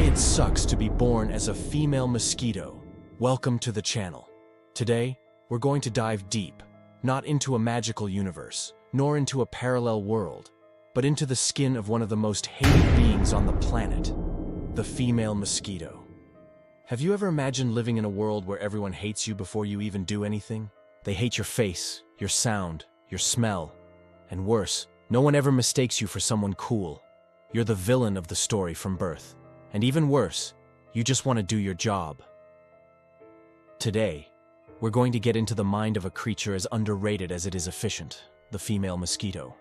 Why it sucks to be born as a female mosquito. Welcome to the channel. Today, we're going to dive deep, not into a magical universe, nor into a parallel world, but into the skin of one of the most hated beings on the planet, the female mosquito. Have you ever imagined living in a world where everyone hates you before you even do anything? They hate your face, your sound, your smell, and worse, no one ever mistakes you for someone cool. You're the villain of the story from birth. And even worse, you just want to do your job. Today, we're going to get into the mind of a creature as underrated as it is efficient, the female mosquito.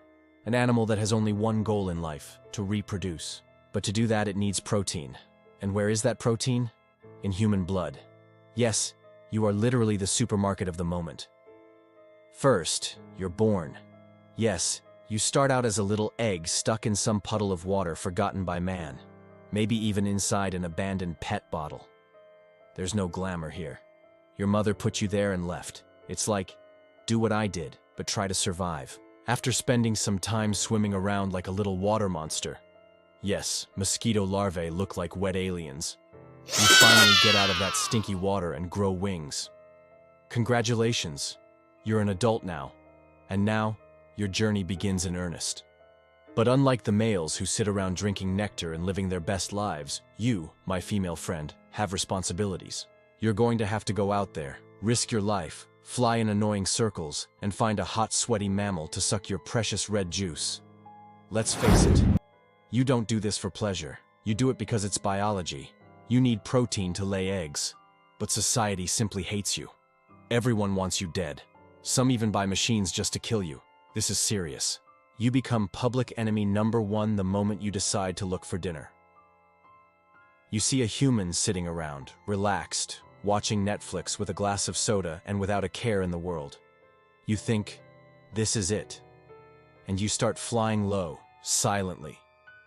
An animal that has only one goal in life, to reproduce. But to do that, it needs protein. And where is that protein? In human blood. Yes, you are literally the supermarket of the moment. First, you're born. Yes, you start out as a little egg stuck in some puddle of water forgotten by man. Maybe even inside an abandoned pet bottle. There's no glamour here. Your mother put you there and left. It's like, do what I did, but try to survive. After spending some time swimming around like a little water monster. Yes, mosquito larvae look like wet aliens. You finally get out of that stinky water and grow wings. Congratulations, you're an adult now. And now, your journey begins in earnest. But unlike the males who sit around drinking nectar and living their best lives, you, my female friend, have responsibilities. You're going to have to go out there, risk your life, fly in annoying circles, and find a hot, sweaty mammal to suck your precious red juice. Let's face it, you don't do this for pleasure. You do it because it's biology. You need protein to lay eggs. But society simply hates you. Everyone wants you dead. Some even buy machines just to kill you. This is serious. You become public enemy number one the moment you decide to look for dinner. You see a human sitting around, relaxed, watching Netflix with a glass of soda and without a care in the world. You think, this is it. And you start flying low, silently,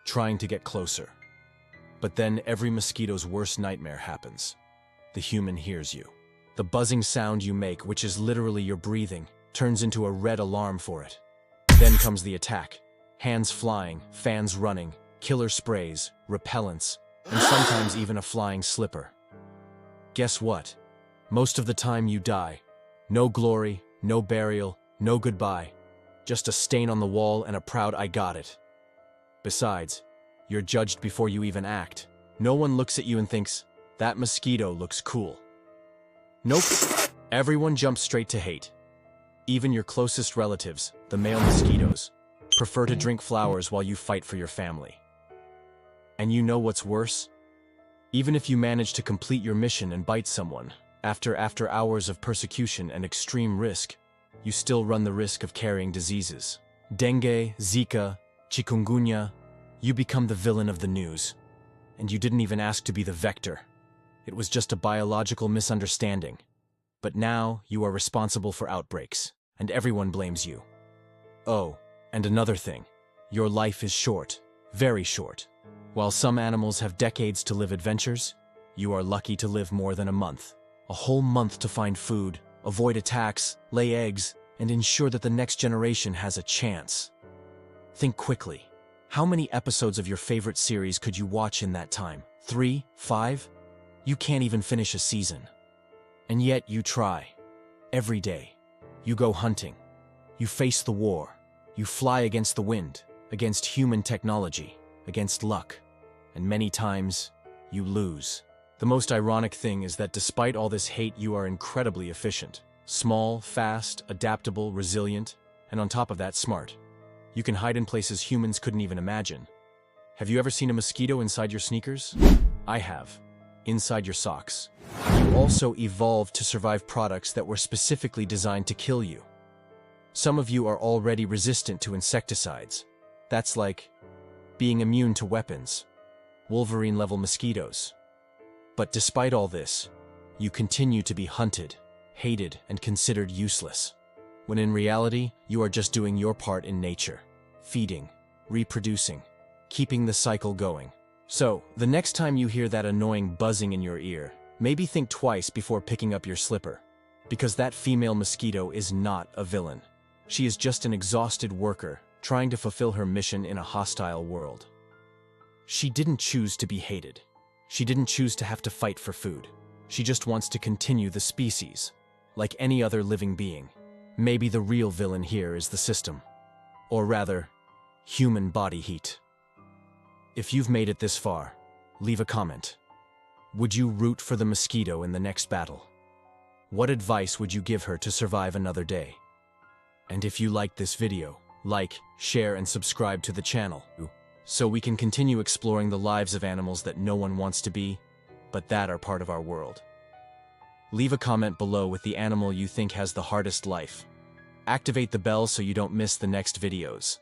trying to get closer. But then every mosquito's worst nightmare happens. The human hears you. The buzzing sound you make, which is literally your breathing, turns into a red alarm for it. Then comes the attack. Hands flying, fans running, killer sprays, repellents, and sometimes even a flying slipper. Guess what? Most of the time you die. No glory, no burial, no goodbye. Just a stain on the wall and a proud I got it. Besides, you're judged before you even act. No one looks at you and thinks, that mosquito looks cool. Nope. Everyone jumps straight to hate. Even your closest relatives, the male mosquitoes, prefer to drink flowers while you fight for your family. And you know what's worse? Even if you manage to complete your mission and bite someone, after hours of persecution and extreme risk, you still run the risk of carrying diseases. Dengue, Zika, chikungunya, you become the villain of the news. And you didn't even ask to be the vector. It was just a biological misunderstanding. But now, you are responsible for outbreaks, and everyone blames you. Oh, and another thing. Your life is short, very short. While some animals have decades to live adventures, you are lucky to live more than a month. A whole month to find food, avoid attacks, lay eggs, and ensure that the next generation has a chance. Think quickly. How many episodes of your favorite series could you watch in that time? 3? 5? You can't even finish a season. And yet you try. Every day. You go hunting. You face the war. You fly against the wind, against human technology, against luck. And many times, you lose. The most ironic thing is that despite all this hate, you are incredibly efficient. Small, fast, adaptable, resilient, and on top of that, smart. You can hide in places humans couldn't even imagine. Have you ever seen a mosquito inside your sneakers? I have. Inside your socks. You also evolved to survive products that were specifically designed to kill you. Some of you are already resistant to insecticides. That's like being immune to weapons. Wolverine-level mosquitoes. But despite all this, you continue to be hunted, hated, and considered useless. When in reality, you are just doing your part in nature. Feeding, reproducing, keeping the cycle going. So, the next time you hear that annoying buzzing in your ear, maybe think twice before picking up your slipper. Because that female mosquito is not a villain. She is just an exhausted worker, trying to fulfill her mission in a hostile world. She didn't choose to be hated. She didn't choose to have to fight for food. She just wants to continue the species, like any other living being. Maybe the real villain here is the system. Or rather, human body heat. If you've made it this far, leave a comment. Would you root for the Mosquito in the next battle? What advice would you give her to survive another day? And if you liked this video, like, share, and subscribe to the channel, so we can continue exploring the lives of animals that no one wants to be, but that are part of our world. Leave a comment below with the animal you think has the hardest life. Activate the bell so you don't miss the next videos.